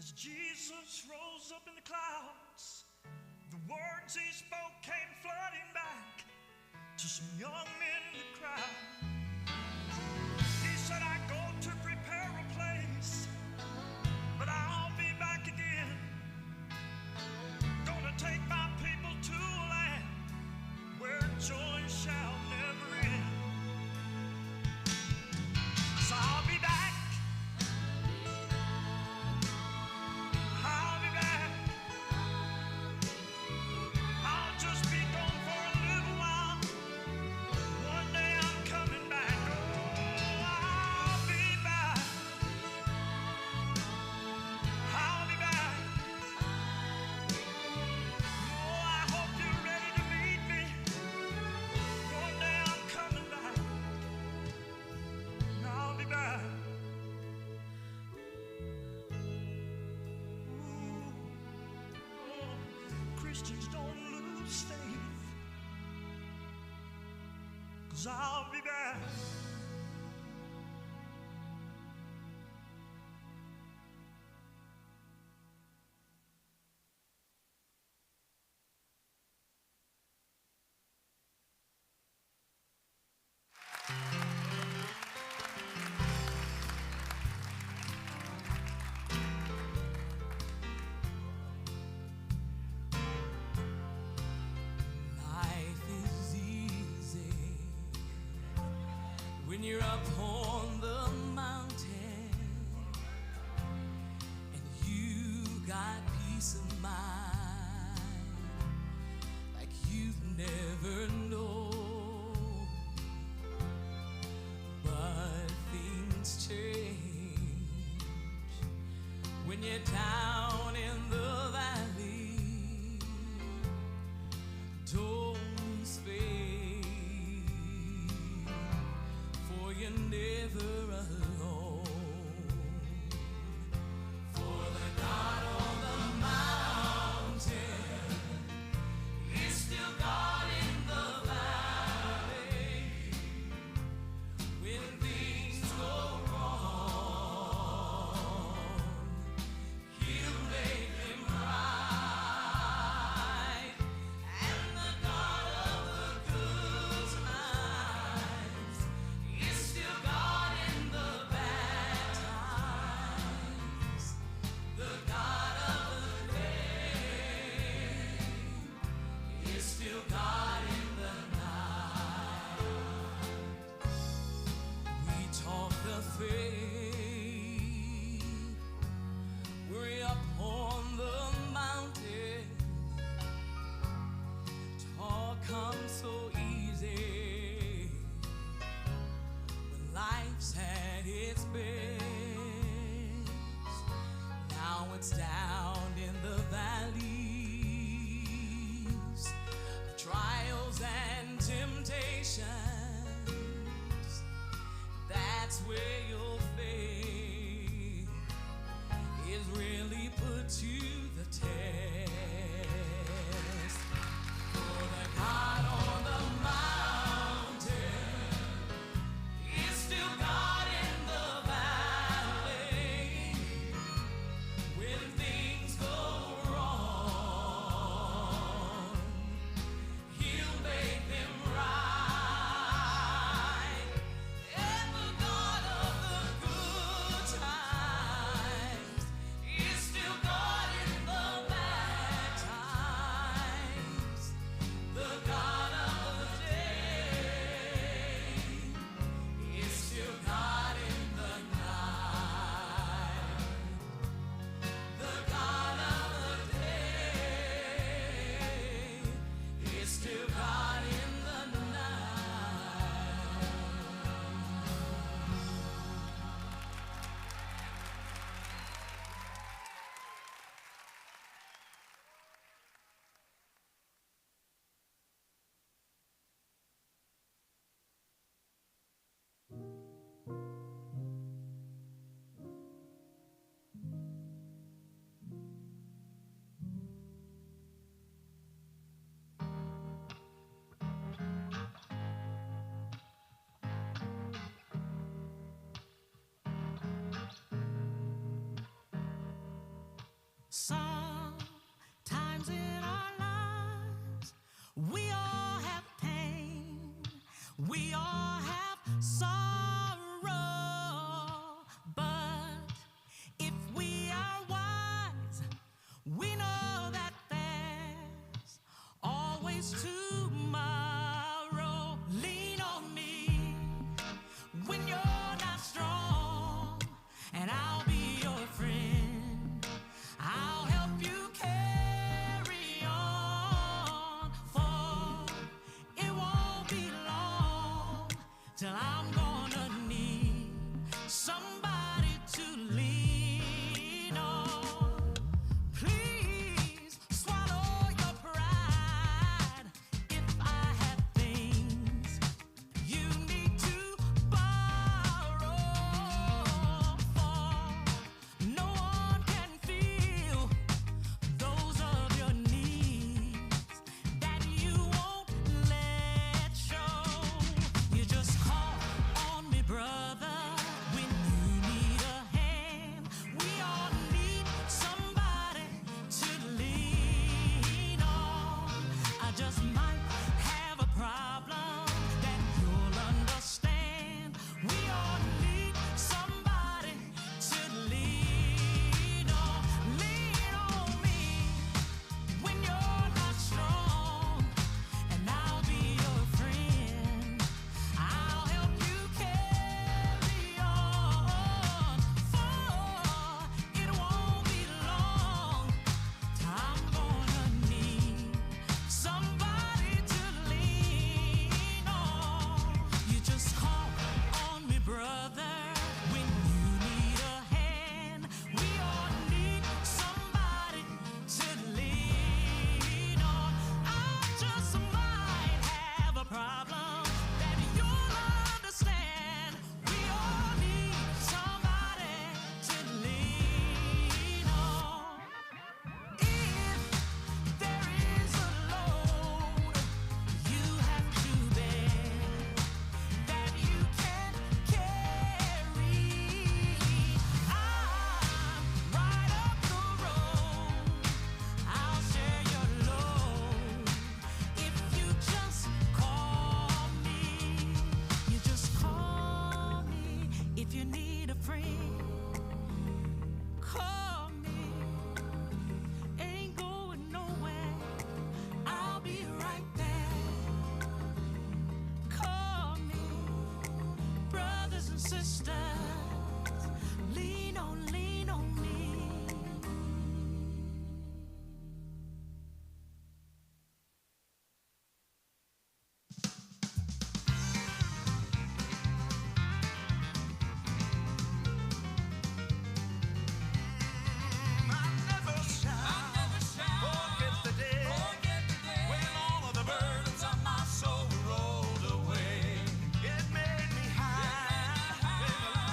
As Jesus rose up in the clouds, the words he spoke came flooding back to some young men in the crowd. He said, I go to prepare a place, but I'll be back again. Gonna take my people to a land where joy shall never end. So I'll be back. I'll be back. I'll just be gone for a little while. One day I'm coming back. Oh, I'll be back. I'll be back. Oh, I hope you're ready to meet me. One day I'm coming back. And I'll be back. Christians don't lose faith, 'cause I'll be back. Life is easy when you're up on the mountain and you got peace of mind like you've never known. But things change when you're down in the valley. Don't lose faith, for you're never alone. For the God on the mountain is still God in the valley. When things go wrong, He'll make them right. And the God of the good times is still God in the bad times. The God of the day is still God in the night. We talk the faith, we're up on the mountain. Talk comes so easy when life's had its best. Now it's down in the valleys of trials and temptations. That's where your faith is really put to the test. For the God on the mountain is still God in the valley. When things Sometimes in our lives, we all have pain, we all have sorrow, but if we are wise, we know that there's always tomorrow. Lean on me when you're not strong, and I'll be your friend. I'll help you carry on, for it won't be long till I'm gonna need somebody to lean on. Please swallow your pride if I have things you need to borrow, for no one can feel those of your needs that you won't let show. You just call on me, brother, when you need a hand. We all need somebody to lean on. I just might have a problem that you'll understand. We all need somebody to lean on. Lean on me when you're not strong, and I'll be your friend. I'll help you carry on, for it won't be long till I'm gonna need somebody to lean on. You just call on me, brother, when you need a hand. We all need somebody to lean on. I just might have a problem that you'll understand. We all need somebody to lean on. If there is a load you have to bear that you can't carry, I'm right up the road. I'll share your load if you just call me. You just call me if you need a friend. Call me, ain't going nowhere. I'll be right there. Call me, brothers and sisters. Lean on me. I never shall forget the day when all of the burdens of my soul were rolled away. It made me high in the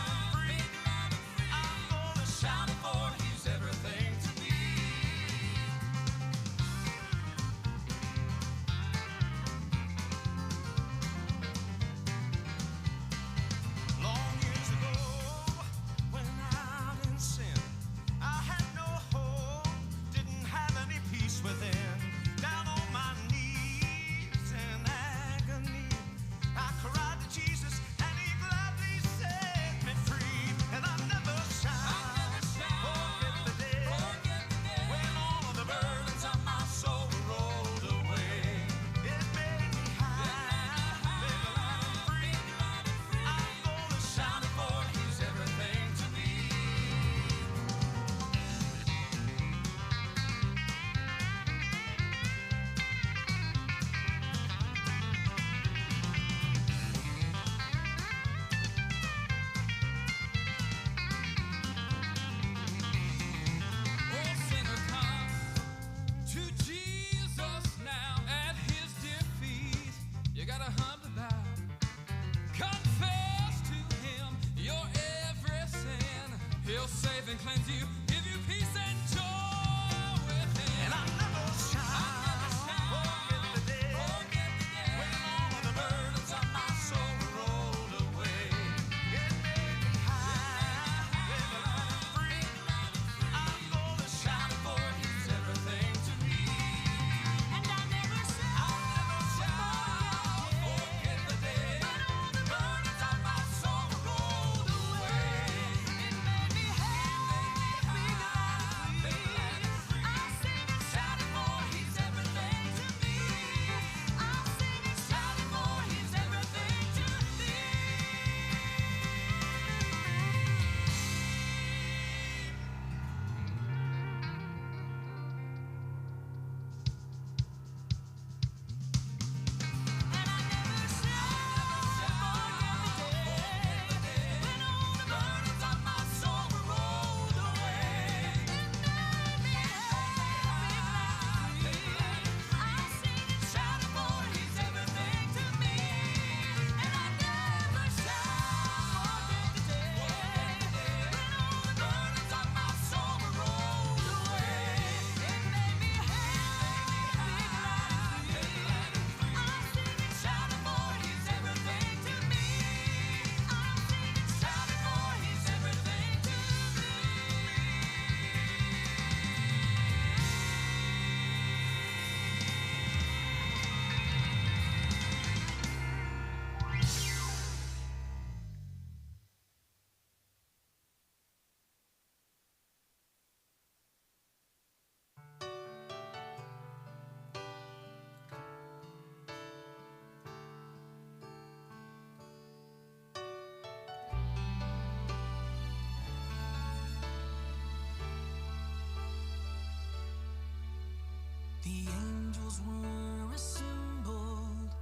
The angels were assembled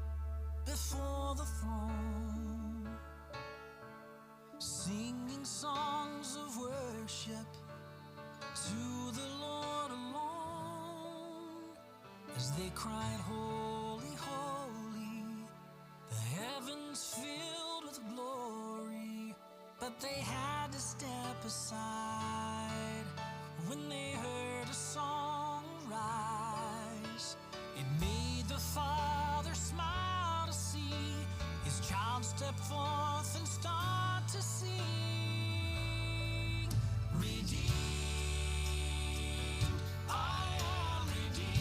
before the throne, singing songs of worship to the Lord alone. As they cried, holy, holy, the heavens filled with glory. But they had to step aside when they heard a song rise. It made the Father smile to see his child step forth and start to sing. Redeemed, I am redeemed.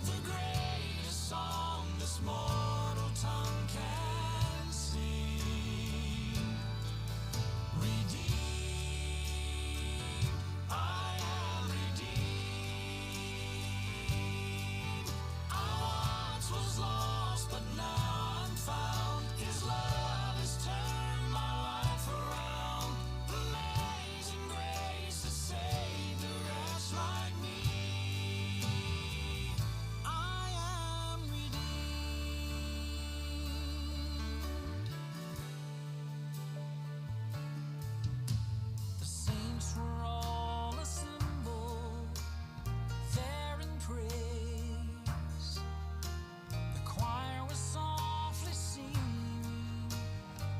The greatest song this mortal tongue can sing. Redeemed, I am redeemed. I once was lost, but now I'm found. His love has turned my life around. Amazing grace has saved a wretch like me. I am redeemed. The saints were all assembled there in praise. The choir was softly singing,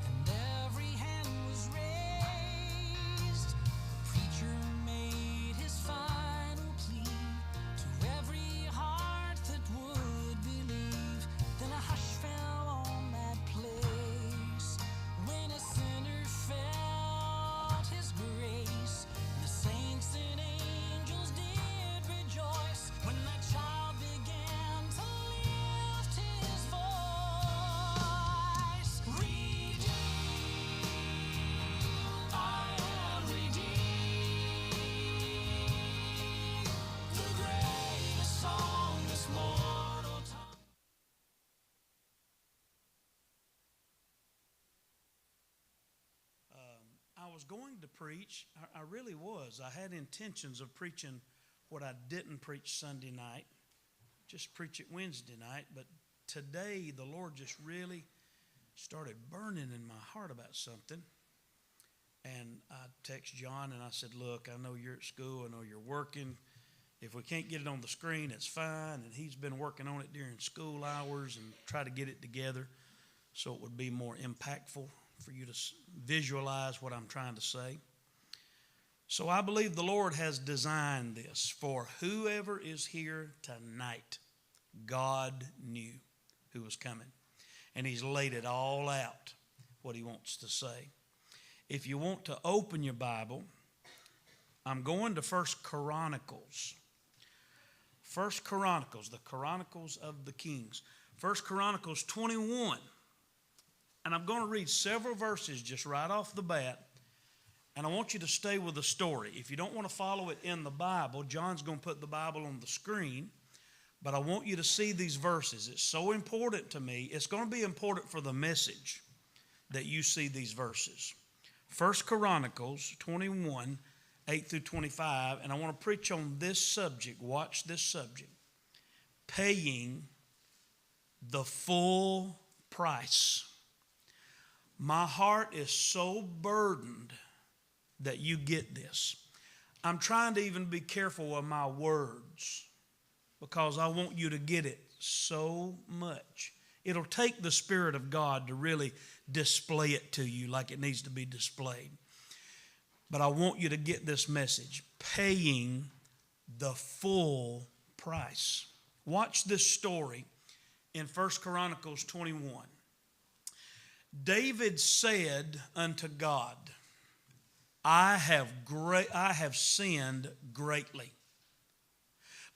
and every hand was raised. The preacher made his final plea to every heart that would believe. Then a hush fell on that place when a sinner felt his grace. And the saints and angels did rejoice when that child began to lift his voice. Redeemed, I am redeemed. The greatest song this mortal tongue. I was going to preach. I really was. I had intentions of preaching what I didn't preach Sunday night, just preach it Wednesday night. But today, the Lord just really started burning in my heart about something. And I text John and I said, look, I know you're at school. I know you're working. If we can't get it on the screen, it's fine. And he's been working on it during school hours and try to get it together so it would be more impactful for you to visualize what I'm trying to say. So I believe the Lord has designed this for whoever is here tonight. God knew who was coming, and he's laid it all out, what he wants to say. If you want to open your Bible, I'm going to 1 Chronicles. 1 Chronicles, the Chronicles of the Kings. 1 Chronicles 21. And I'm going to read several verses just right off the bat. And I want you to stay with the story. If you don't want to follow it in the Bible, John's going to put the Bible on the screen. But I want you to see these verses. It's so important to me. It's going to be important for the message that you see these verses. 1 Chronicles 21, 8 through 25. And I want to preach on this subject. Watch this subject. Paying the full price. My heart is so burdened that you get this. I'm trying to even be careful with my words because I want you to get it so much. It'll take the Spirit of God to really display it to you like it needs to be displayed. But I want you to get this message. Paying the full price. Watch this story in 1 Chronicles 21. David said unto God, I have sinned greatly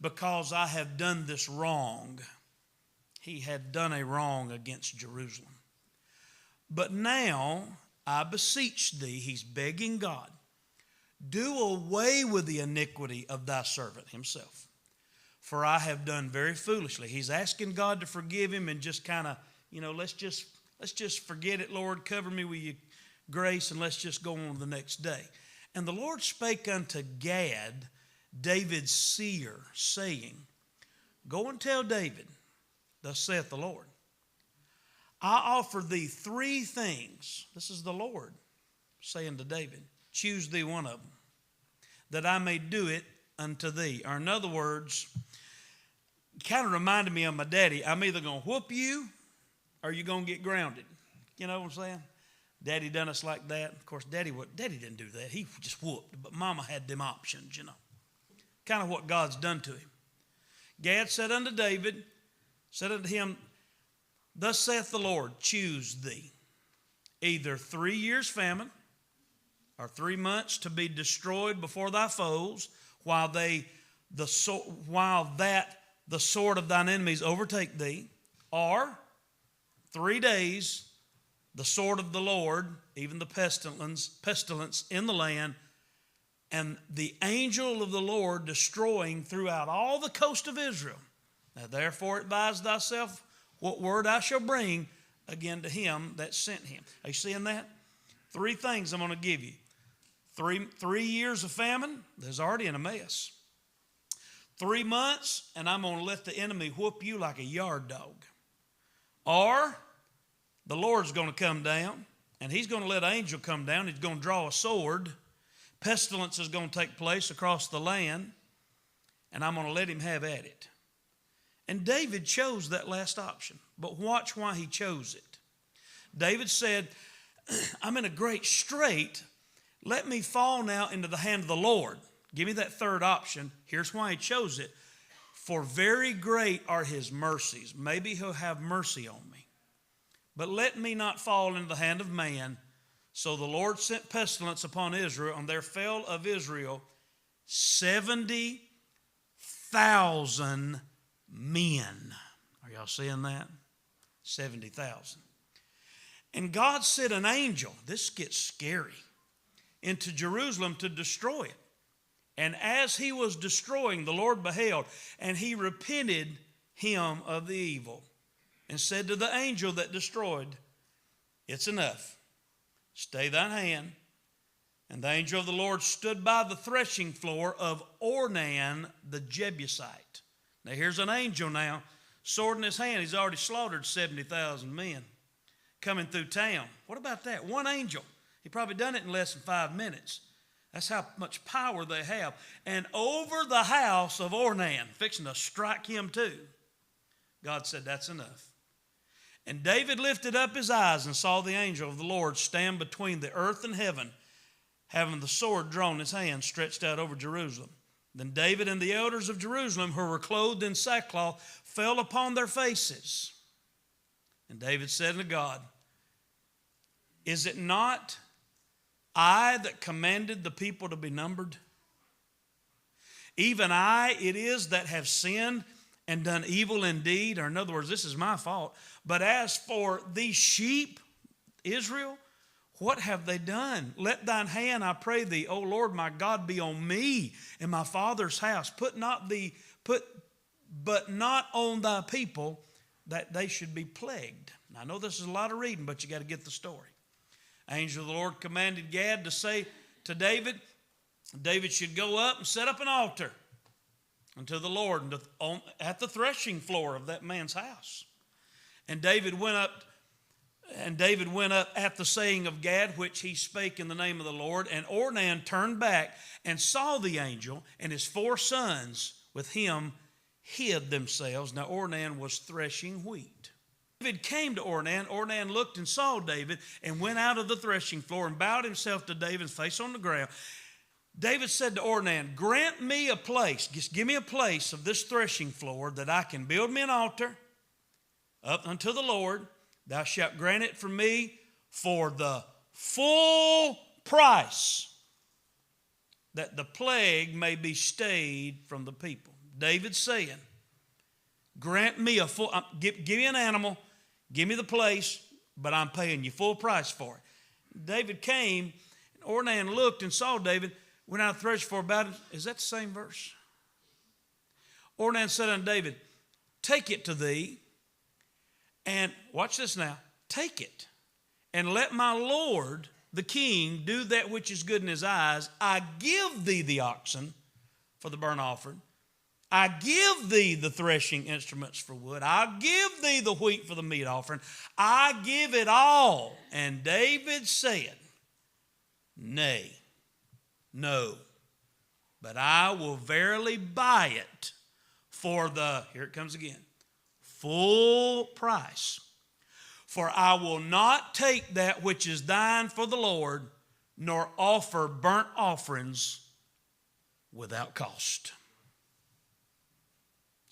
because I have done this wrong. He had done a wrong against Jerusalem. But now I beseech thee, he's begging God, do away with the iniquity of thy servant himself. For I have done very foolishly. He's asking God to forgive him and just kind of, let's just forget it, Lord. Cover me with your grace and let's just go on to the next day. And the Lord spake unto Gad, David's seer, saying, Go and tell David, thus saith the Lord, I offer thee 3 things. This is the Lord saying to David, choose thee one of them, that I may do it unto thee. Or in other words, kind of reminded me of my daddy. I'm either going to whoop you or you're going to get grounded. You know what I'm saying? Daddy done us like that. Of course, Daddy didn't do that. He just whooped. But Mama had them options, you know. Kind of what God's done to him. Gad said unto David, said unto him, Thus saith the Lord, choose thee either 3 years famine or 3 months to be destroyed before thy foes, while the sword of thine enemies overtake thee, or 3 days the sword of the Lord, even the pestilence in the land, and the angel of the Lord destroying throughout all the coast of Israel. Now therefore advise thyself what word I shall bring again to him that sent him. Are you seeing that? 3 things I'm going to give you. 3 years of famine, there's already in a mess. 3 months, and I'm going to let the enemy whoop you like a yard dog. Or the Lord's going to come down, and he's going to let an angel come down. He's going to draw a sword. Pestilence is going to take place across the land, and I'm going to let him have at it. And David chose that last option. But watch why he chose it. David said, I'm in a great strait. Let me fall now into the hand of the Lord. Give me that third option. Here's why he chose it. For very great are his mercies. Maybe he'll have mercy on me. But let me not fall into the hand of man. So the Lord sent pestilence upon Israel, and there fell of Israel 70,000 men. Are y'all seeing that? 70,000. And God sent an angel, this gets scary, into Jerusalem to destroy it. And as he was destroying, the Lord beheld, and he repented him of the evil, and said to the angel that destroyed, It's enough. Stay thine hand. And the angel of the Lord stood by the threshing floor of Ornan the Jebusite. Now here's an angel now, sword in his hand. He's already slaughtered 70,000 men coming through town. What about that? One angel. He probably done it in less than 5 minutes. That's how much power they have. And over the house of Ornan, fixing to strike him too. God said, that's enough. And David lifted up his eyes and saw the angel of the Lord stand between the earth and heaven, having the sword drawn in his hand, stretched out over Jerusalem. Then David and the elders of Jerusalem, who were clothed in sackcloth, fell upon their faces. And David said unto God, Is it not I that commanded the people to be numbered? Even I it is that have sinned and done evil indeed. Or in other words, this is my fault. But as for these sheep, Israel, what have they done? Let thine hand, I pray thee, O Lord my God, be on me and my father's house. But not on thy people, that they should be plagued. Now, I know this is a lot of reading, but you got to get the story. Angel of the Lord commanded Gad to say to David, David should go up and set up an altar unto the Lord at the threshing floor of that man's house. And David went up at the saying of Gad, which he spake in the name of the Lord. And Ornan turned back and saw the angel, and his 4 sons with him hid themselves. Now Ornan was threshing wheat. David came to Ornan. Ornan looked and saw David and went out of the threshing floor and bowed himself to David's face on the ground. David said to Ornan, grant me a place, just give me a place of this threshing floor that I can build me an altar up unto the Lord. Thou shalt grant it for me for the full price, that the plague may be stayed from the people. David saying, grant me a full, give me an animal, give me the place, but I'm paying you full price for it. David came, and Ornan looked and saw David, went out of the threshing floor about it. Is that the same verse? Ornan said unto David, take it to thee, and watch this now, take it, and let my Lord the king do that which is good in his eyes. I give thee the oxen for the burnt offering. I give thee the threshing instruments for wood. I give thee the wheat for the meat offering. I give it all. And David said, Nay, no, but I will verily buy it for the, here it comes again, full price. For I will not take that which is thine for the Lord, nor offer burnt offerings without cost.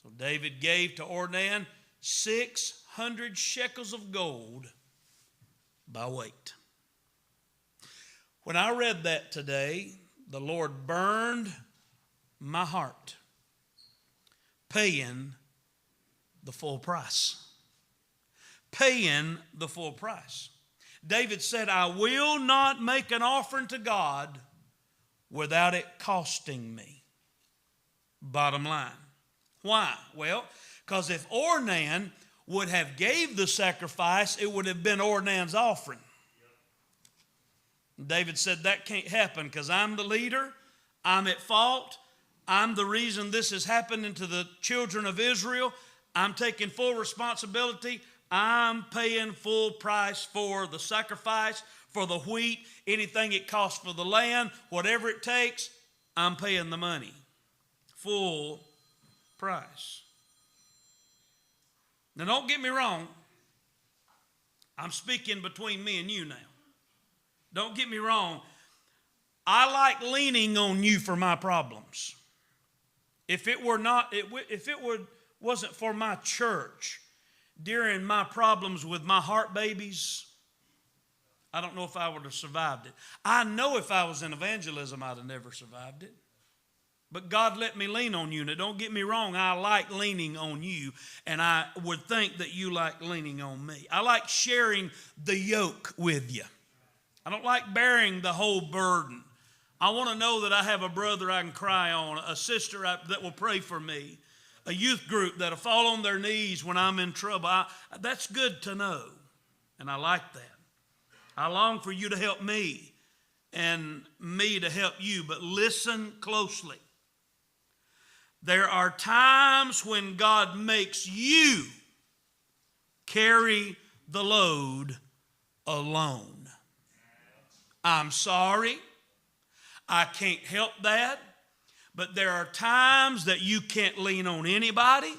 So David gave to Ornan 600 shekels of gold by weight. When I read that today, the Lord burned my heart, paying the full price. Paying the full price. David said, I will not make an offering to God without it costing me. Bottom line. Why? Well, because if Ornan would have gave the sacrifice, it would have been Ornan's offering. David said, that can't happen because I'm the leader. I'm at fault. I'm the reason this has happened to the children of Israel. I'm taking full responsibility. I'm paying full price for the sacrifice, for the wheat, anything it costs for the land, whatever it takes, I'm paying the money. Full price. Now don't get me wrong. I'm speaking between me and you now. Don't get me wrong. I like leaning on you for my problems. If it wasn't for my church during my problems with my heart babies, I don't know if I would have survived it. I know if I was in evangelism, I'd have never survived it. But God let me lean on you. Now, don't get me wrong. I like leaning on you, and I would think that you like leaning on me. I like sharing the yoke with you. I don't like bearing the whole burden. I want to know that I have a brother I can cry on, a sister that will pray for me, a youth group that'll fall on their knees when I'm in trouble. That's good to know, and I like that. I long for you to help me and me to help you, but listen closely. There are times when God makes you carry the load alone. I'm sorry, I can't help that, but there are times that you can't lean on anybody.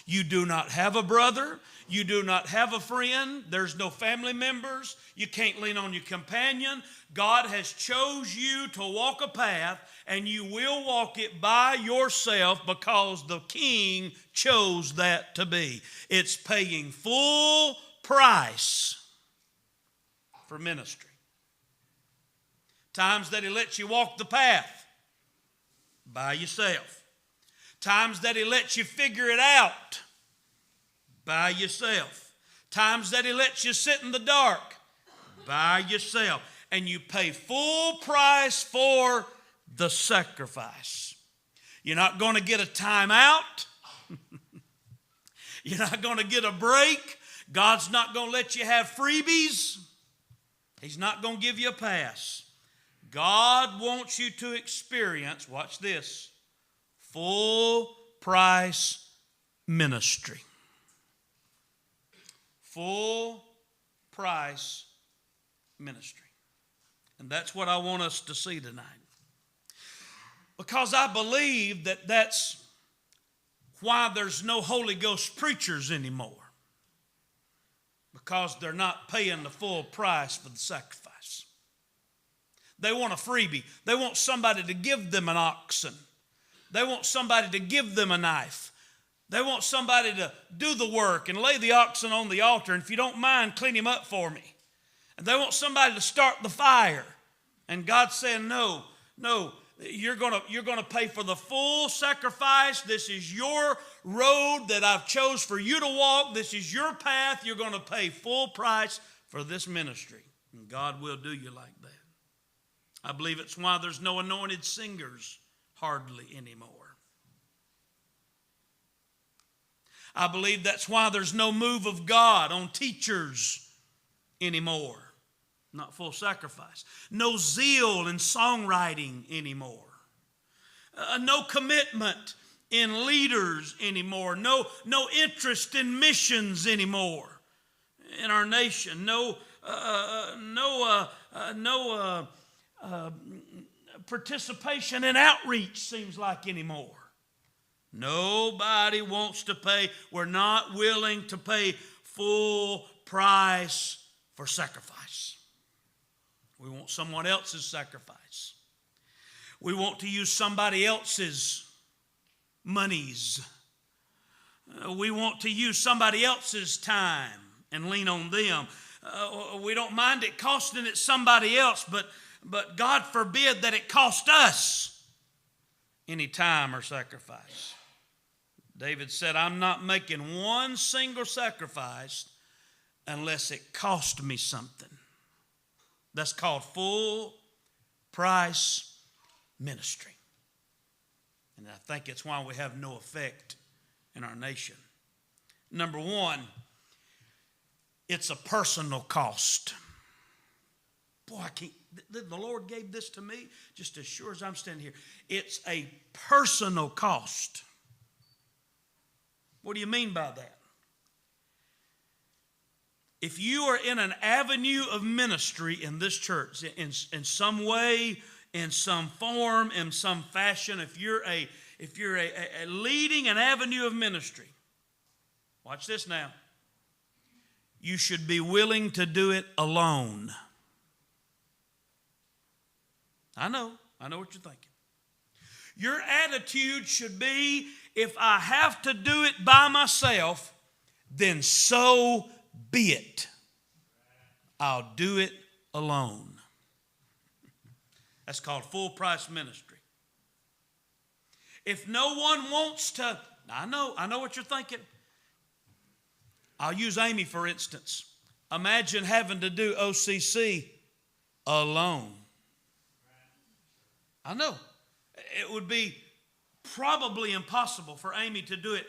You do not have a brother. You do not have a friend. There's no family members. You can't lean on your companion. God has chose you to walk a path, and you will walk it by yourself because the King chose that to be. It's paying full price for ministry. Times that He lets you walk the path by yourself. Times that He lets you figure it out by yourself. Times that He lets you sit in the dark by yourself. And you pay full price for the sacrifice. You're not going to get a timeout. You're not going to get a break. God's not going to let you have freebies. He's not going to give you a pass. God wants you to experience, watch this, full price ministry. Full price ministry. And that's what I want us to see tonight. Because I believe that that's why there's no Holy Ghost preachers anymore. Because they're not paying the full price for the sacrifice. They want a freebie. They want somebody to give them an oxen. They want somebody to give them a knife. They want somebody to do the work and lay the oxen on the altar. And if you don't mind, clean him up for me. And they want somebody to start the fire. And God's saying, no, you're going to pay for the full sacrifice. This is your road that I've chose for you to walk. This is your path. You're going to pay full price for this ministry. And God will do you like that. I believe it's why there's no anointed singers hardly anymore. I believe that's why there's no move of God on teachers anymore. Not full sacrifice. No zeal in songwriting anymore. no commitment in leaders anymore, no interest in missions anymore in our nation, no participation in outreach seems like anymore. Nobody wants to pay. We're not willing to pay full price for sacrifice. We want someone else's sacrifice. We want to use somebody else's monies. We want to use somebody else's time and lean on them. We don't mind it costing it somebody else, but God forbid that it cost us any time or sacrifice. David said, I'm not making one single sacrifice unless it cost me something. That's called full price ministry. And I think it's why we have no effect in our nation. Number one, it's a personal cost. Boy, the Lord gave this to me just as sure as I'm standing here. It's a personal cost. What do you mean by that? If you are in an avenue of ministry in this church, in some way, in some form, in some fashion, if you're leading an avenue of ministry, watch this now. You should be willing to do it alone. I know what you're thinking. Your attitude should be, if I have to do it by myself, then so be it. I'll do it alone. That's called full price ministry. If no one wants to, I know what you're thinking. I'll use Amy for instance. Imagine having to do OCC alone. I know. It would be probably impossible for Amy to do it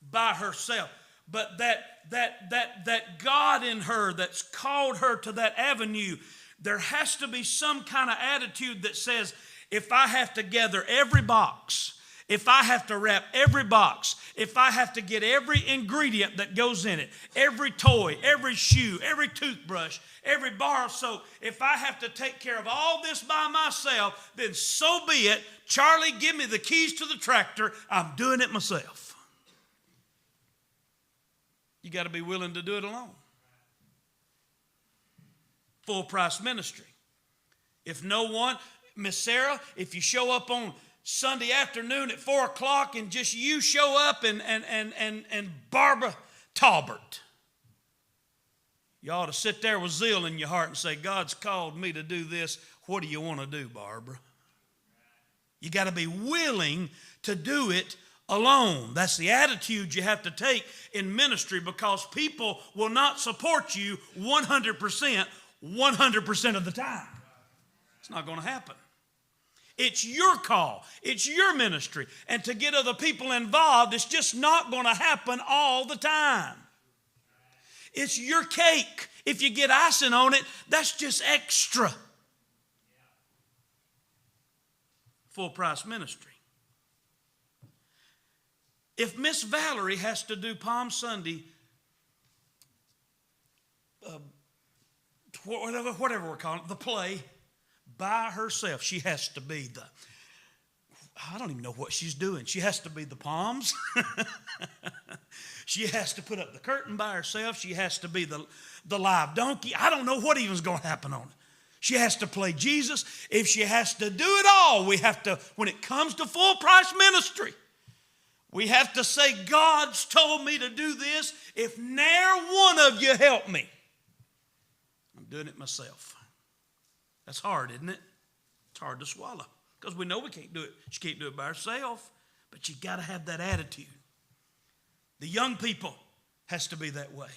by herself. But that God in her that's called her to that avenue, there has to be some kind of attitude that says, if I have to gather every box, if I have to wrap every box, if I have to get every ingredient that goes in it, every toy, every shoe, every toothbrush, every bar of soap, if I have to take care of all this by myself, then so be it. Charlie, give me the keys to the tractor. I'm doing it myself. You got to be willing to do it alone. Full price ministry. If no one, Miss Sarah, if you show up on Sunday afternoon at 4 o'clock and just you show up and Barbara Talbert, you ought to sit there with zeal in your heart and say, God's called me to do this. What do you want to do, Barbara? You got to be willing to do it alone. That's the attitude you have to take in ministry, because people will not support you 100% of the time. It's not going to happen. It's your call. It's your ministry. And to get other people involved, it's just not going to happen all the time. It's your cake. If you get icing on it, that's just extra. Full price ministry. If Miss Valerie has to do Palm Sunday, whatever we're calling it, the play, by herself, she has to be I don't even know what she's doing. She has to be the palms. She has to put up the curtain by herself. She has to be the live donkey. I don't know what even's going to happen on it. She has to play Jesus. If she has to do it all, we have to, when it comes to full price ministry, we have to say, God's told me to do this. If ne'er one of you help me, I'm doing it myself. That's hard, isn't it? It's hard to swallow because we know we can't do it. She can't do it by herself, but you got to have that attitude. The young people has to be that way.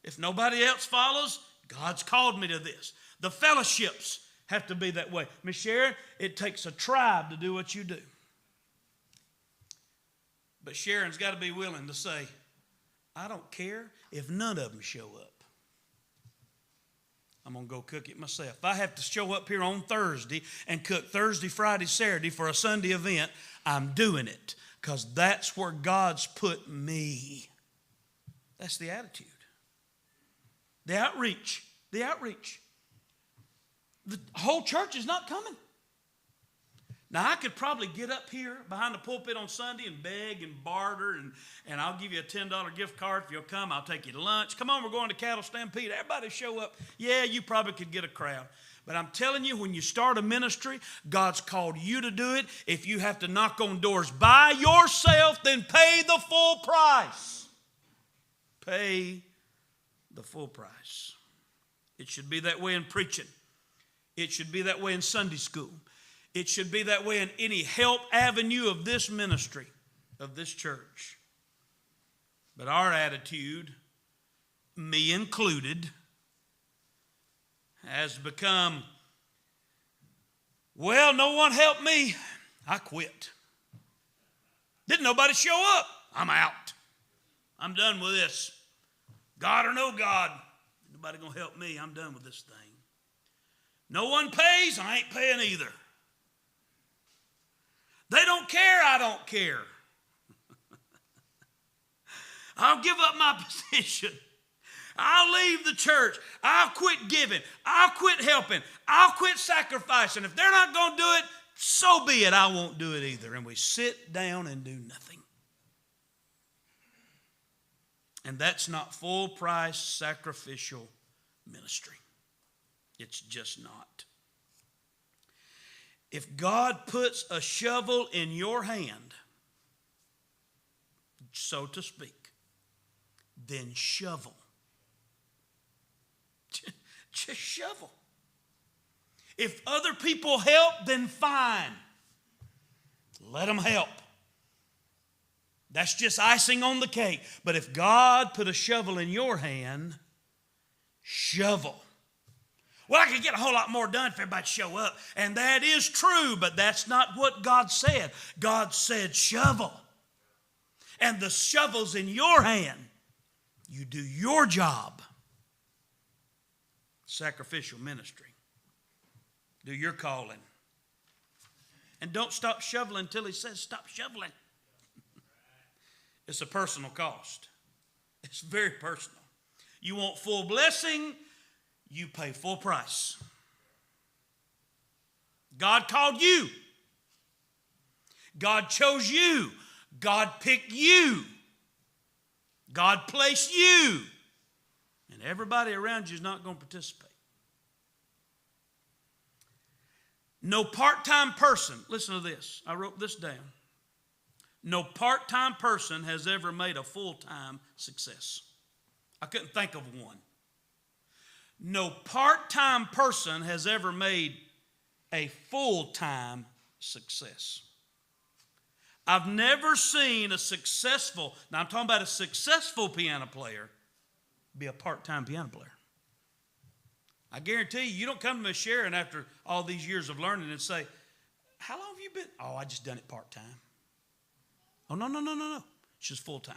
If nobody else follows, God's called me to this. The fellowships have to be that way. Miss Sharon, it takes a tribe to do what you do. But Sharon's got to be willing to say, I don't care if none of them show up. I'm going to go cook it myself. If I have to show up here on Thursday and cook Thursday, Friday, Saturday for a Sunday event, I'm doing it because that's where God's put me. That's the attitude. The outreach. The outreach. The whole church is not coming. Now, I could probably get up here behind the pulpit on Sunday and beg and barter, and I'll give you a $10 gift card if you'll come. I'll take you to lunch. Come on, we're going to Cattle Stampede. Everybody show up. Yeah, you probably could get a crowd. But I'm telling you, when you start a ministry, God's called you to do it. If you have to knock on doors by yourself, then pay the full price. Pay the full price. It should be that way in preaching. It should be that way in Sunday school. It should be that way in any help avenue of this ministry, of this church. But our attitude, me included, has become, well, no one helped me. I quit. Didn't nobody show up. I'm out. I'm done with this. God or no God, nobody gonna help me. I'm done with this thing. No one pays, I ain't paying either. They don't care, I don't care. I'll give up my position. I'll leave the church. I'll quit giving. I'll quit helping. I'll quit sacrificing. If they're not going to do it, so be it. I won't do it either. And we sit down and do nothing. And that's not full price sacrificial ministry. It's just not. If God puts a shovel in your hand, so to speak, then shovel. Just shovel. If other people help, then fine. Let them help. That's just icing on the cake. But if God put a shovel in your hand, shovel. Well, I could get a whole lot more done if everybody show up. And that is true, but that's not what God said. God said shovel. And the shovel's in your hand. You do your job. Sacrificial ministry. Do your calling. And don't stop shoveling until he says stop shoveling. It's a personal cost. It's very personal. You want full blessing, you pay full price. God called you. God chose you. God picked you. God placed you. And everybody around you is not going to participate. No part-time person, listen to this. I wrote this down. No part-time person has ever made a full-time success. I couldn't think of one. No part-time person has ever made a full-time success. I've never seen a successful, now I'm talking about a successful piano player, be a part-time piano player. I guarantee you, you don't come to Miss Sharon after all these years of learning and say, how long have you been? Oh, I just done it part-time. Oh, no. It's just full-time.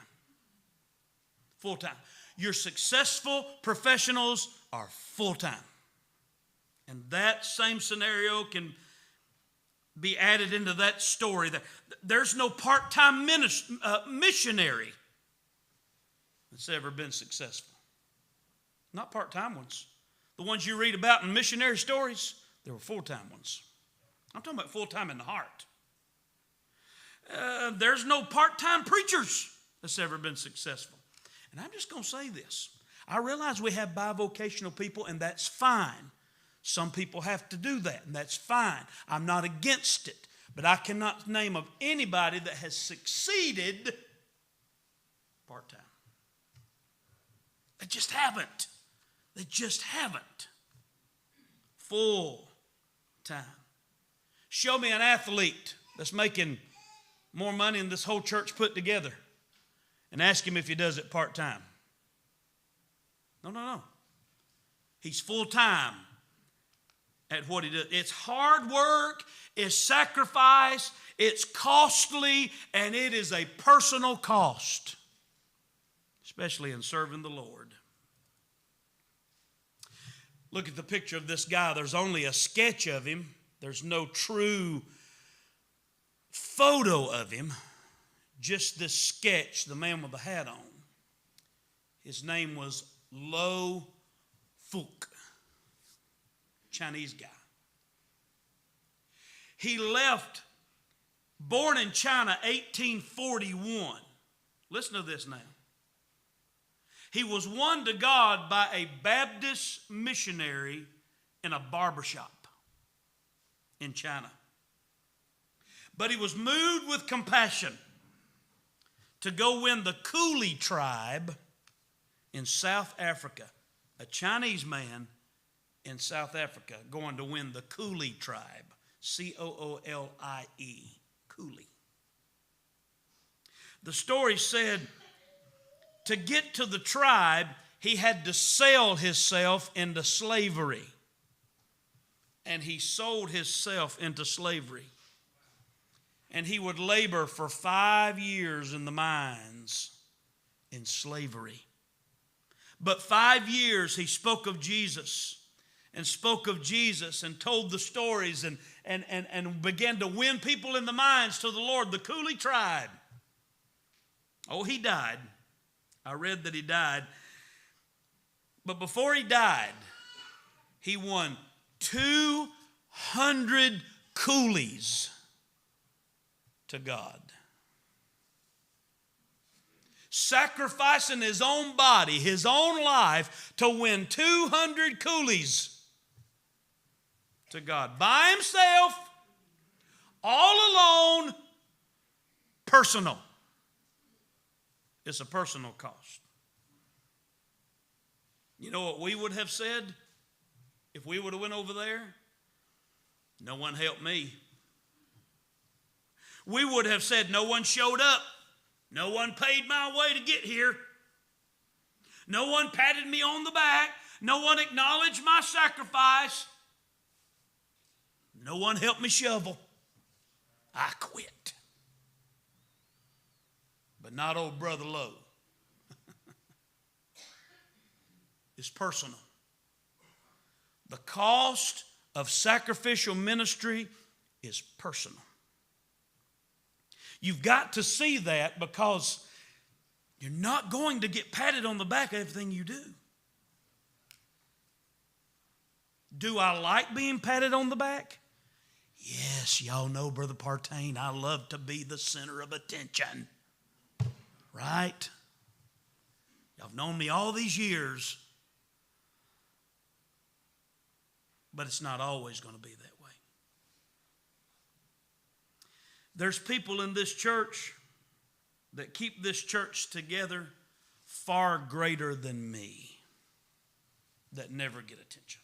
Full-time. Your successful professionals are full-time. And that same scenario can be added into that story. There's no part-time missionary that's ever been successful. Not part-time ones. The ones you read about in missionary stories, they were full-time ones. I'm talking about full-time in the heart. There's no part-time preachers that's ever been successful. And I'm just going to say this. I realize we have bivocational people, and that's fine. Some people have to do that, and that's fine. I'm not against it. But I cannot name of anybody that has succeeded part-time. They just haven't. They just haven't. Full time. Show me an athlete that's making more money than this whole church put together and ask him if he does it part-time. No. He's full-time at what he does. It's hard work, it's sacrifice, it's costly, and it is a personal cost, especially in serving the Lord. Look at the picture of this guy. There's only a sketch of him. There's no true photo of him. Just this sketch, the man with the hat on. His name was Lo Fuk, Chinese guy. He left, born in China, 1841. Listen to this now. He was won to God by a Baptist missionary in a barbershop in China. But he was moved with compassion to go win the Coolie tribe in South Africa. A Chinese man in South Africa going to win the Coolie tribe. C-O-O-L-I-E. Coolie. The story said to get to the tribe, he had to sell himself into slavery. And he sold himself into slavery. And he would labor for 5 years in the mines in slavery. But 5 years he spoke of Jesus and spoke of Jesus and told the stories and began to win people in the mines to the Lord, the Coolie tribe. Oh, he died. I read that he died. But before he died, he won 200 coolies to God. Sacrificing his own body, his own life to win 200 coolies to God. By himself, all alone, personal. It's a personal cost. You know what we would have said if we would have went over there? No one helped me. We would have said no one showed up. No one paid my way to get here. No one patted me on the back. No one acknowledged my sacrifice. No one helped me shovel. I quit. But not old Brother Lowe. It's personal. The cost of sacrificial ministry is personal. You've got to see that because you're not going to get patted on the back of everything you do. Do I like being patted on the back? Yes, y'all know Brother Partain, I love to be the center of attention. Right? Y'all have known me all these years. But it's not always going to be that way. There's people in this church that keep this church together far greater than me that never get attention.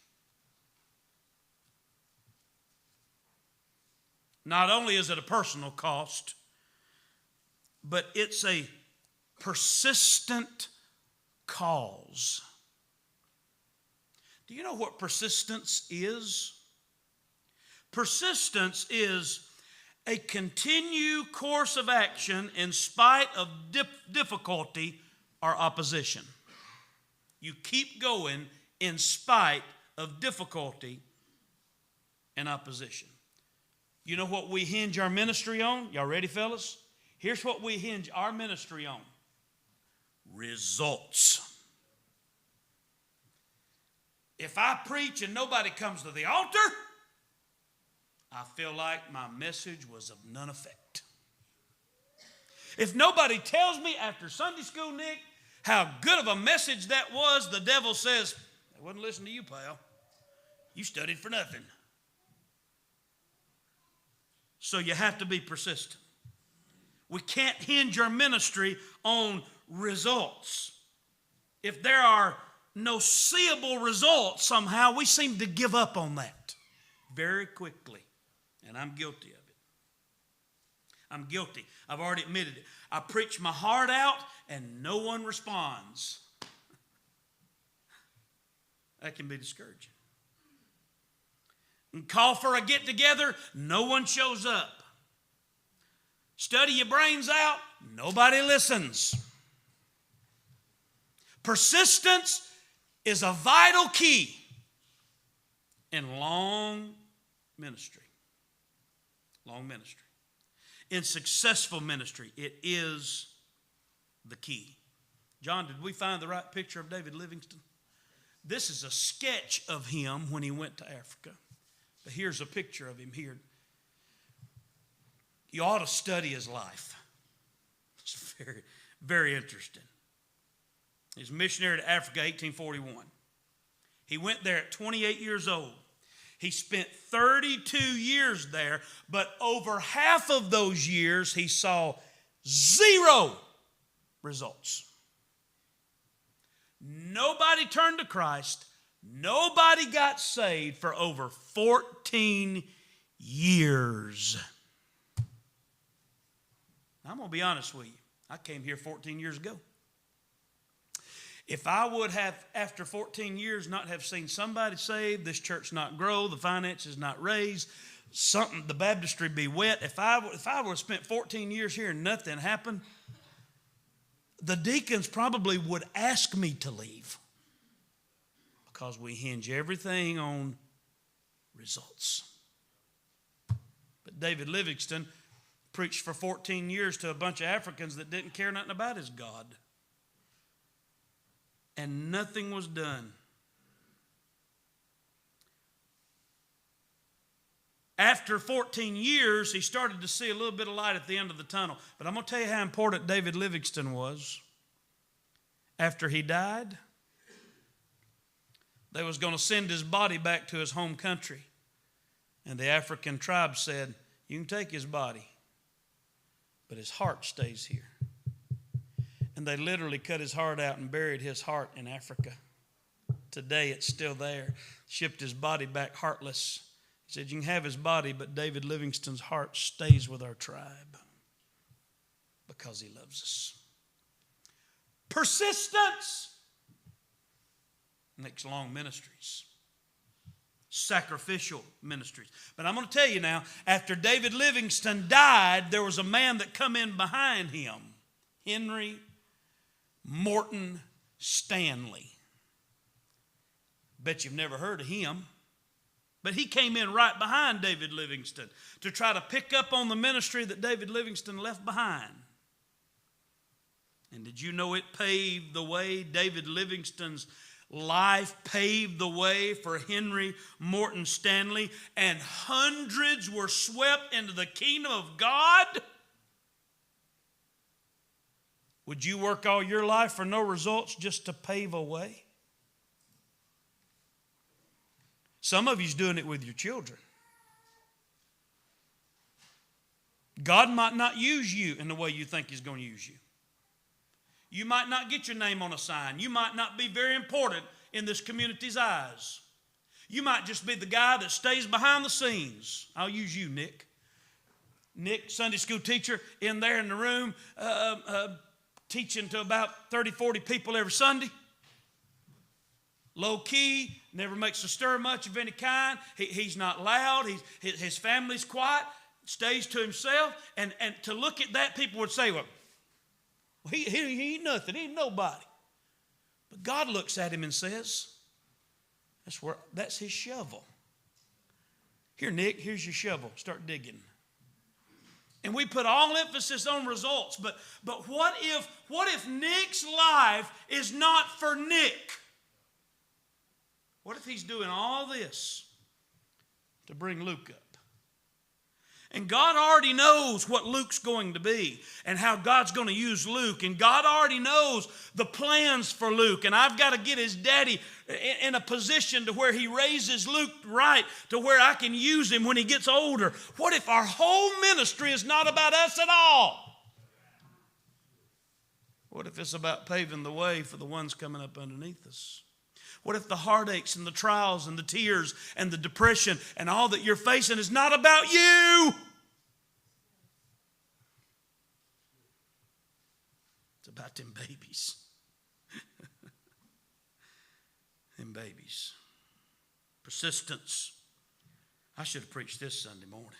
Not only is it a personal cost, but it's a persistent cause. Do you know what persistence is? Persistence is a continued course of action in spite of difficulty or opposition. You keep going in spite of difficulty and opposition. You know what we hinge our ministry on? Y'all ready, fellas? Here's what we hinge our ministry on. Results. If I preach and nobody comes to the altar, I feel like my message was of none effect. If nobody tells me after Sunday school, Nick, how good of a message that was, the devil says, I wouldn't listen to you, pal. You studied for nothing. So you have to be persistent. We can't hinge our ministry on results. If there are no seeable results somehow, we seem to give up on that very quickly. And I'm guilty of it. I'm guilty. I've already admitted it. I preach my heart out and no one responds. That can be discouraging. And call for a get-together, no one shows up. Study your brains out, nobody listens. Persistence is a vital key in long ministry. Long ministry. In successful ministry, it is the key. John, did we find the right picture of David Livingstone? This is a sketch of him when he went to Africa. But here's a picture of him here. You ought to study his life. It's very, very interesting. He's a missionary to Africa, 1841. He went there at 28 years old. He spent 32 years there, but over half of those years, he saw 0 results. Nobody turned to Christ. Nobody got saved for over 14 years. I'm going to be honest with you. I came here 14 years ago. If I would have, after 14 years, not have seen somebody saved, this church not grow, the finances not raise, the baptistry be wet, if I would have spent 14 years here and nothing happened, the deacons probably would ask me to leave, because we hinge everything on results. But David Livingstone preached for 14 years to a bunch of Africans that didn't care nothing about his God. And nothing was done. After 14 years, he started to see a little bit of light at the end of the tunnel. But I'm going to tell you how important David Livingstone was. After he died, they was going to send his body back to his home country. And the African tribe said, you can take his body, but his heart stays here. And they literally cut his heart out and buried his heart in Africa. Today it's still there. Shipped his body back heartless. He said, you can have his body, but David Livingstone's heart stays with our tribe because he loves us. Persistence makes long ministries. Sacrificial ministries. But I'm going to tell you now, after David Livingstone died, there was a man that come in behind him. Henry Morton Stanley. Bet you've never heard of him. But he came in right behind David Livingstone to try to pick up on the ministry that David Livingstone left behind. And did you know it paved the way? David Livingstone's life paved the way for Henry Morton Stanley, and hundreds were swept into the kingdom of God. Would you work all your life for no results just to pave a way? Some of you's doing it with your children. God might not use you in the way you think he's going to use you. You might not get your name on a sign. You might not be very important in this community's eyes. You might just be the guy that stays behind the scenes. I'll use you, Nick. Nick, Sunday school teacher, in there in the room, teaching to about 30, 40 people every Sunday. Low key, never makes a stir much of any kind. He's not loud. His family's quiet, stays to himself. And to look at that, people would say, well, he ain't nothing. He ain't nobody. But God looks at him and says, that's his shovel. Here, Nick, here's your shovel. Start digging. And we put all emphasis on results. But what if Nick's life is not for Nick? What if he's doing all this to bring Luke up? And God already knows what Luke's going to be and how God's going to use Luke. And God already knows the plans for Luke. And I've got to get his daddy in a position to where he raises Luke right to where I can use him when he gets older. What if our whole ministry is not about us at all? What if it's about paving the way for the ones coming up underneath us? What if the heartaches and the trials and the tears and the depression and all that you're facing is not about you? It's about them babies. Them babies. Persistence. I should have preached this Sunday morning.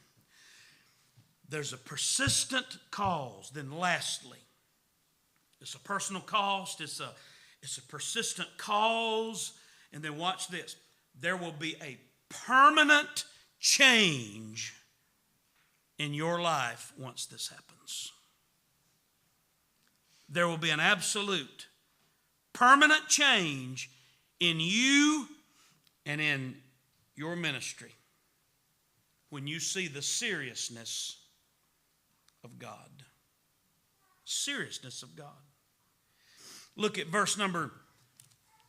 There's a persistent cause. Then lastly, it's a personal cost. It's a persistent cause. And then watch this. There will be a permanent change in your life once this happens. There will be an absolute permanent change in you and in your ministry when you see the seriousness of God. Seriousness of God. Look at verse number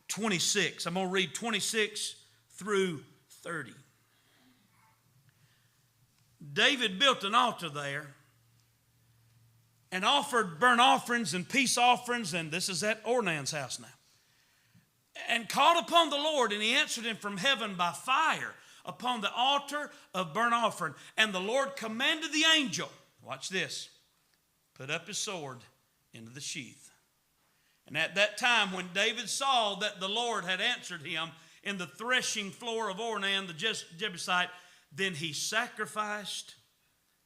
26. I'm going to read 26 through 30. David built an altar there and offered burnt offerings and peace offerings, and this is at Ornan's house now, and called upon the Lord, and he answered him from heaven by fire upon the altar of burnt offering. And the Lord commanded the angel, watch this, put up his sword into the sheath. And at that time, when David saw that the Lord had answered him in the threshing floor of Ornan the Jebusite, then he sacrificed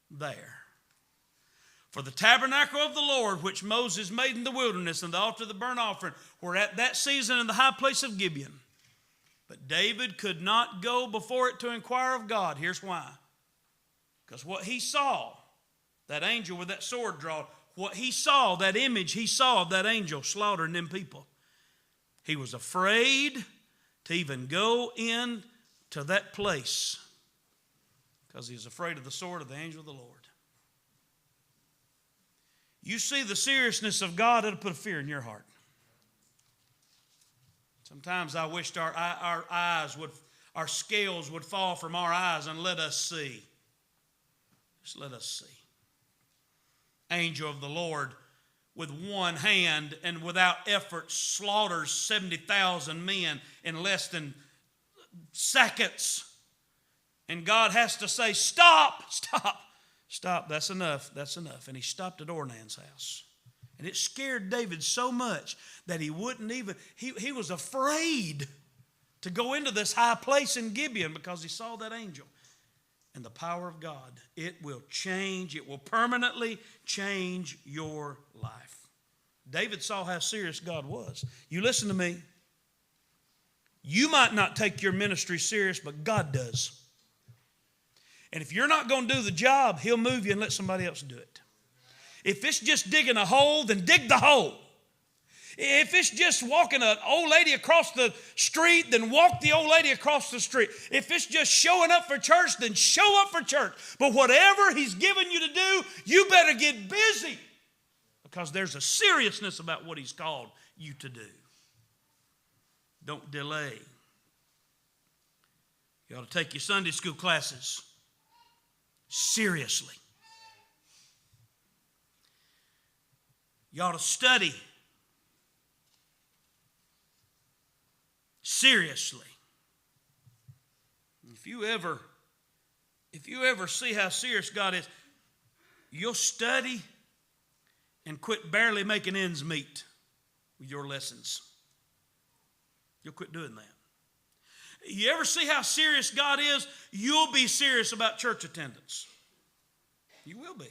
there. For the tabernacle of the Lord, which Moses made in the wilderness, and the altar of the burnt offering, were at that season in the high place of Gibeon. But David could not go before it to inquire of God. Here's why. Because what he saw, that angel with that sword drawn, what he saw, that image he saw of that angel slaughtering them people, he was afraid to even go in to that place because he was afraid of the sword of the angel of the Lord. You see the seriousness of God, it'll put a fear in your heart. Sometimes I wished our eyes would, our scales would fall from our eyes and let us see. Just let us see. Angel of the Lord, with one hand and without effort, slaughters 70,000 men in less than seconds. And God has to say, stop, stop. Stop, that's enough, that's enough. And he stopped at Ornan's house. And it scared David so much that he wouldn't even, he was afraid to go into this high place in Gibeon because he saw that angel. And the power of God, it will change, it will permanently change your life. David saw how serious God was. You listen to me. You might not take your ministry serious, but God does. And if you're not going to do the job, he'll move you and let somebody else do it. If it's just digging a hole, then dig the hole. If it's just walking an old lady across the street, then walk the old lady across the street. If it's just showing up for church, then show up for church. But whatever he's given you to do, you better get busy because there's a seriousness about what he's called you to do. Don't delay. You ought to take your Sunday school classes seriously. You ought to study seriously. If you ever see how serious God is, you'll study and quit barely making ends meet with your lessons. You'll quit doing that. You ever see how serious God is? You'll be serious about church attendance. You will be.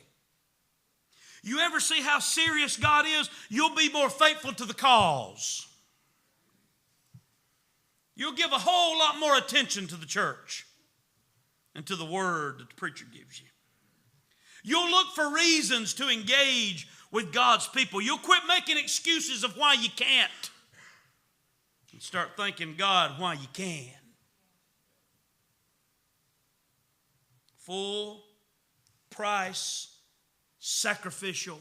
You ever see how serious God is? You'll be more faithful to the cause. You'll give a whole lot more attention to the church and to the word that the preacher gives you. You'll look for reasons to engage with God's people. You'll quit making excuses of why you can't and start thanking God why you can. Full price, sacrificial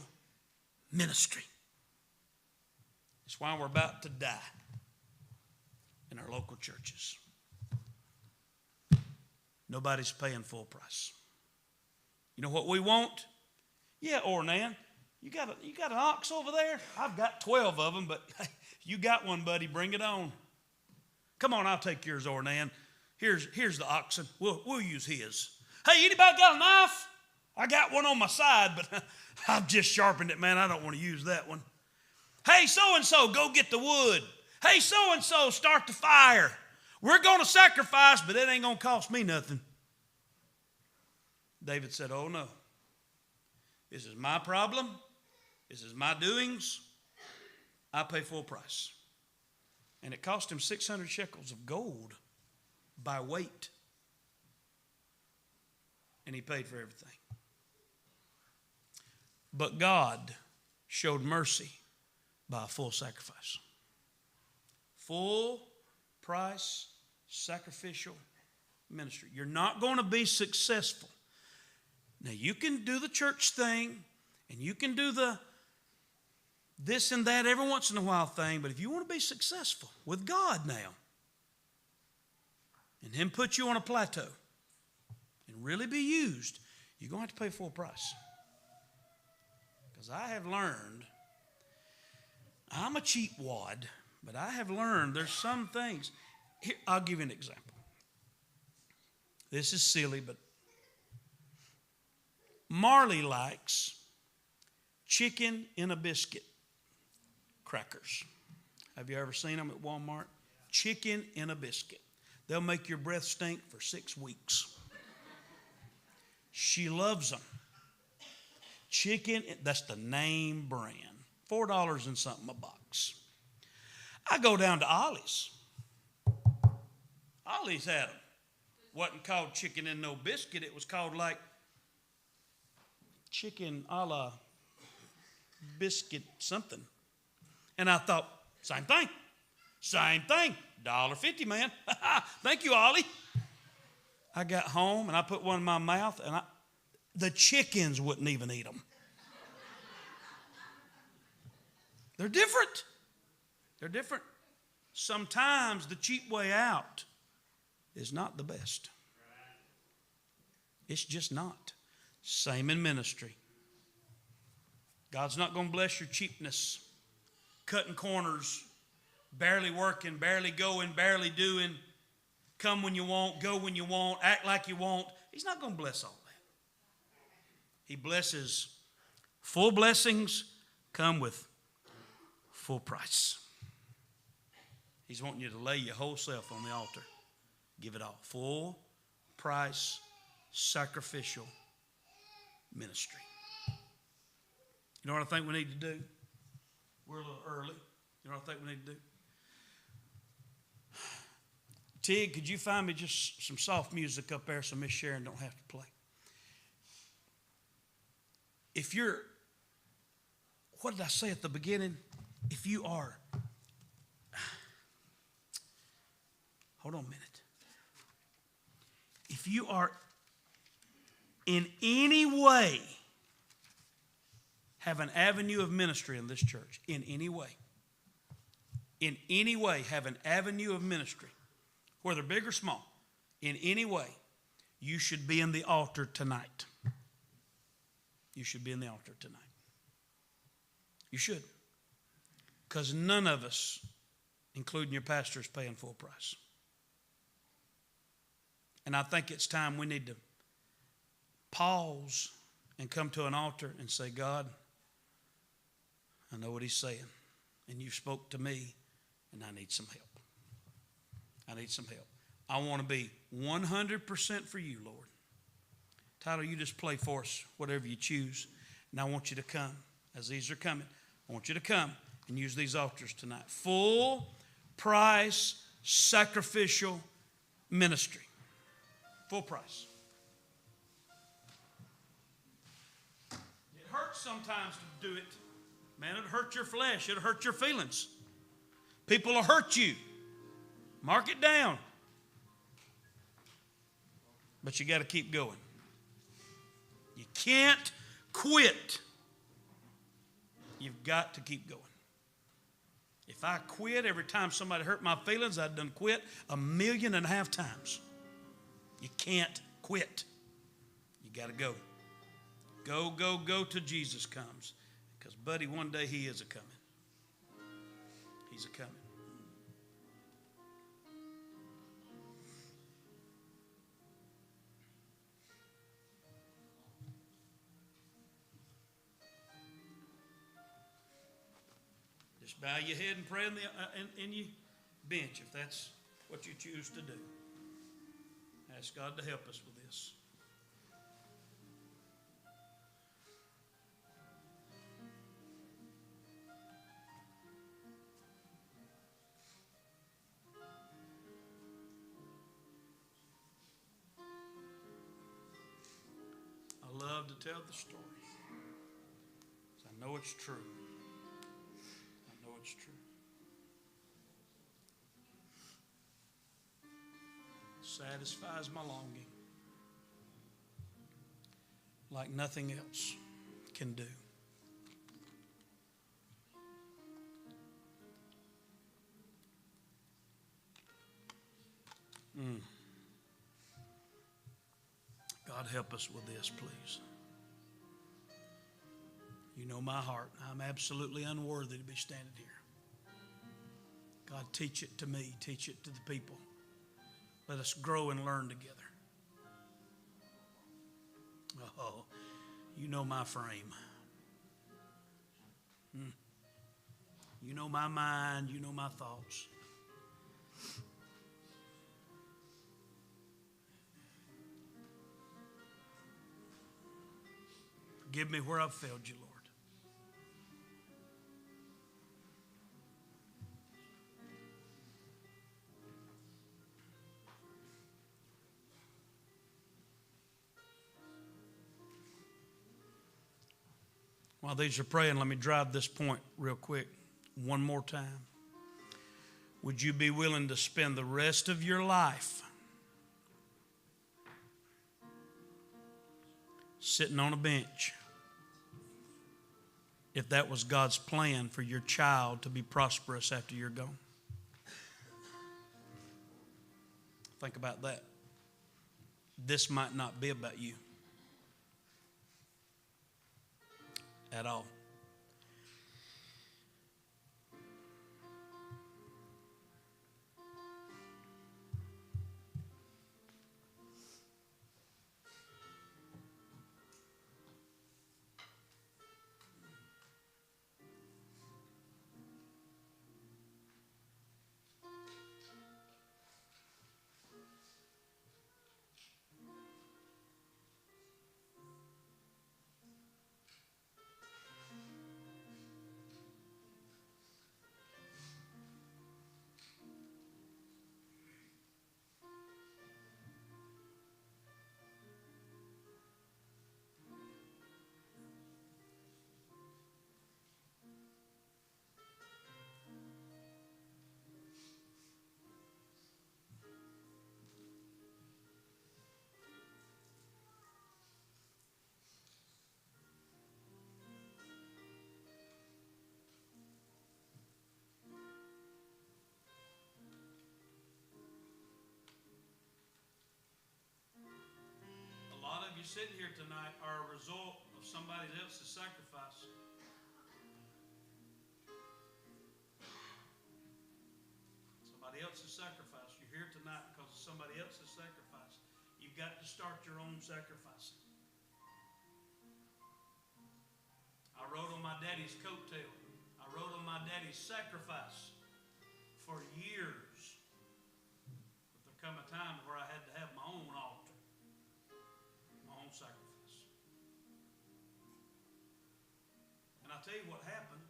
ministry. It's why we're about to die in our local churches. Nobody's paying full price. You know what we want? Yeah, Ornan, you got an ox over there? I've got 12 of them, but you got one, buddy. Bring it on. Come on, I'll take yours, Ornan. Here's the oxen. We'll use his. Hey, anybody got a knife? I got one on my side, but I've just sharpened it, man. I don't want to use that one. Hey, so-and-so, go get the wood. Hey, so-and-so, start the fire. We're going to sacrifice, but it ain't going to cost me nothing. David said, oh, no. This is my problem. This is my doings. I pay full price. And it cost him 600 shekels of gold by weight. and he paid for everything. But God showed mercy by a full sacrifice. Full price sacrificial ministry. You're not going to be successful. Now, you can do the church thing, and you can do the this and that every once in a while thing, but if you want to be successful with God now, and Him put you on a plateau and really be used, you're going to have to pay full price. Because I have learned, I'm a cheap wad, but I have learned there's some things. Here, I'll give you an example. This is silly, but Marley likes chicken in a biscuit crackers. Have you ever seen them at Walmart? Chicken in a biscuit. They'll make your breath stink for 6 weeks. She loves them. Chicken, that's the name brand. $4 and something a box. I go down to Ollie's. Ollie's had them. Wasn't called chicken in no biscuit. It was called like chicken a la biscuit something. And I thought, same thing. Same thing. $1.50, man. Thank you, Ollie. I got home and I put one in my mouth and the chickens wouldn't even eat them. They're different. They're different. Sometimes the cheap way out is not the best. It's just not. Same in ministry. God's not going to bless your cheapness, cutting corners, barely working, barely going, barely doing, come when you want, go when you want, act like you want. He's not going to bless all that. He blesses. Full blessings come with full price. He's wanting you to lay your whole self on the altar. Give it all. Full price, sacrificial ministry. You know what I think we need to do? We're a little early. You know what I think we need to do? Tig, could you find me just some soft music up there so Miss Sharon don't have to play? If you're, what did I say at the beginning? If you are, hold on a minute. If you are in any way have an avenue of ministry in this church, in any way have an avenue of ministry, whether big or small, in any way, you should be in the altar tonight. You should be in the altar tonight. You should. Because none of us, including your pastor, is paying full price. And I think it's time we need to pause and come to an altar and say, God, I know what He's saying. And you spoke to me, and I need some help. I need some help. I want to be 100% for you, Lord. Tyler, you just play for us, whatever you choose. And I want you to come. As these are coming, I want you to come and use these altars tonight. Full price, sacrificial ministry. Full price. It hurts sometimes to do it. Man, it'll hurt your flesh. It'll hurt your feelings. People will hurt you. Mark it down. But you got to keep going. You can't quit. You've got to keep going. If I quit every time somebody hurt my feelings, I'd done quit 1.5 million times. You can't quit. You got to go. Go, go, go till Jesus comes. Because, buddy, one day He is a-coming. He's a-coming. Just bow your head and pray in your bench if that's what you choose to do. Ask God to help us with this. love to tell the story. I know it's true. I know it's true. Satisfies my longing like nothing else can do. God, help us with this, please. You know my heart. I'm absolutely unworthy to be standing here. God, teach it to me. Teach it to the people. Let us grow and learn together. Oh, you know my frame. You know my mind. You know my thoughts. Forgive me where I've failed you, Lord. While these are praying, let me drive this point real quick one more time. Would you be willing to spend the rest of your life sitting on a bench if that was God's plan for your child to be prosperous after you're gone? Think about that. This might not be about you at all. A lot of you sitting here tonight are a result of somebody else's sacrifice. Somebody else's sacrifice. You're here tonight because of somebody else's sacrifice. You've got to start your own sacrificing. I rode on my daddy's coattail. I rode on my daddy's sacrifice for years. But there come a time where I had to have my own altar, my own sacrifice. And I'll tell you what happened.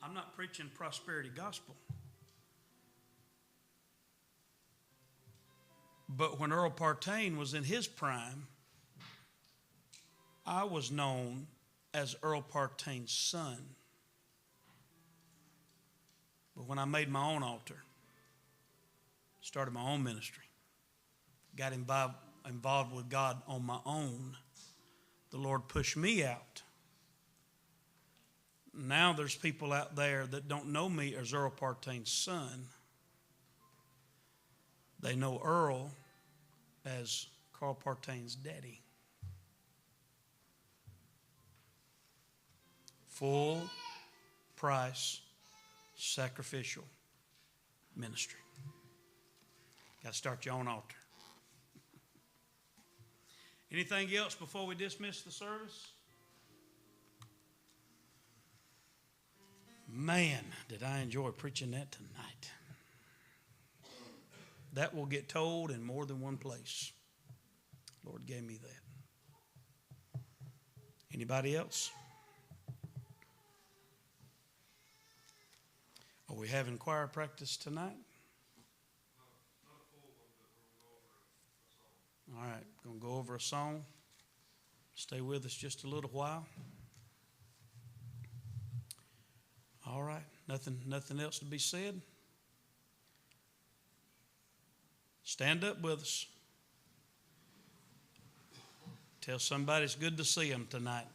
I'm not preaching prosperity gospel. But when Earl Partain was in his prime, I was known as Earl Partain's son. But when I made my own altar, started my own ministry, got involved with God on my own, the Lord pushed me out. Now there's people out there that don't know me as Earl Partain's son. They know Earl as Carl Partain's daddy. Full price, sacrificial ministry. Got to start your own altar. Anything else before we dismiss the service? Man, did I enjoy preaching that tonight. That will get told in more than one place. Lord gave me that. Anybody else? Are we having choir practice tonight? All right, going to go over a song. Stay with us just a little while. All right. Nothing else to be said? Stand up with us. Tell somebody it's good to see them tonight.